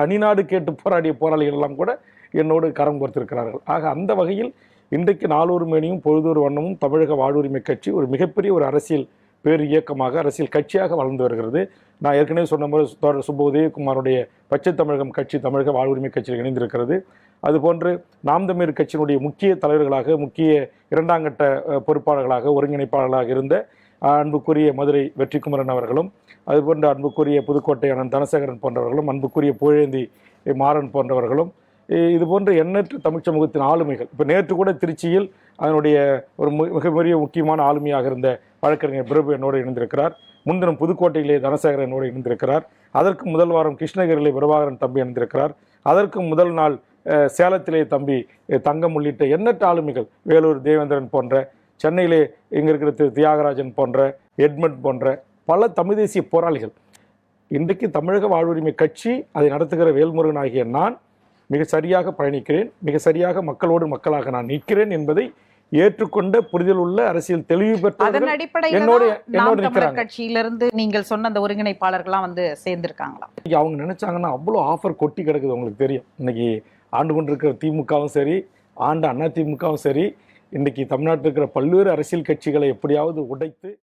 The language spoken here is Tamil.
தனிநாடு கேட்டு போராடிய போராளிகள் எல்லாம் கூட என்னோடு கரம் கோர்த்திருக்கிறார்கள். ஆக அந்த வகையில் இன்றைக்கு நாளொரு மேனியும் பொழுதொரு வண்ணமும் தமிழக வாழ்வுரிமை கட்சி ஒரு மிகப்பெரிய ஒரு அரசியல் பேர் இயக்கமாக, அரசியல் கட்சியாக வளர்ந்து வருகிறது. நான் ஏற்கனவே சொன்ன போது தோழர் சுப்ப உதயகுமாருடைய பச்சை தமிழகம் கட்சி தமிழக வாழ்வுரிமை கட்சியில் இணைந்திருக்கிறது. அதுபோன்று நாம் தமிழர் கட்சியினுடைய முக்கிய தலைவர்களாக, முக்கிய இரண்டாம் கட்ட பொறுப்பாளர்களாக, ஒருங்கிணைப்பாளர்களாக இருந்த அன்புக்குரிய மதுரை வெற்றிக்குமரன் அவர்களும், அதுபோன்ற அன்புக்குரிய புதுக்கோட்டை அண்ணன் தனசேகரன் போன்றவர்களும், அன்புக்குரிய புகழேந்தி மாறன் போன்றவர்களும், இது போன்ற எண்ணற்ற தமிழ் சமூகத்தின் ஆளுமைகள். இப்போ நேற்று கூட திருச்சியில் அதனுடைய ஒரு மிகப்பெரிய முக்கியமான ஆளுமையாக இருந்த வழக்கறிஞர் பிரபு என்னோடு இணைந்திருக்கிறார். முன்தினம் புதுக்கோட்டையிலே தனசேகரன் என்னோடு இணைந்திருக்கிறார். அதற்கு முதல் வாரம் கிருஷ்ணகிரியிலே பிரபாகரன் தம்பி இணைந்திருக்கிறார். அதற்கு முதல் நாள் சேலத்திலே தம்பி தங்கம் உள்ளிட்ட எண்ணற்ற ஆளுமைகள், வேலூர் தேவேந்திரன் போன்ற, சென்னையிலே இங்கே இருக்கிற தியாகராஜன் போன்ற, எட்மண்ட் போன்ற பல தமிழ் தேசிய போராளிகள். இன்றைக்கு தமிழக வாழ்வுரிமை கட்சி அதை நடத்துகிற வேல்முருகன் ஆகிய நான் மிக சரியாக பயணிக்கிறேன், மிக சரியாக மக்களோடு மக்களாக நான் நிற்கிறேன் என்பதை ஏற்றுக்கொண்ட புரிதல் உள்ள அரசியல் தெளிவு பெற்ற என்னோட கட்சியிலிருந்து நீங்கள் சொன்ன அந்த ஒருங்கிணைப்பாளர்கள்லாம் வந்து சேர்ந்திருக்காங்களா? அவங்க நினைச்சாங்கன்னா அவ்வளோ ஆஃபர் கொட்டி கிடக்குது. உங்களுக்கு தெரியும், இன்னைக்கு ஆண்டு கொண்டிருக்கிற திமுகவும் சரி, ஆண்டு அண்ணா திமுகவும் சரி, இன்னைக்கு தமிழ்நாட்டில் இருக்கிற பல்வேறு அரசியல் கட்சிகளை எப்படியாவது உடைத்து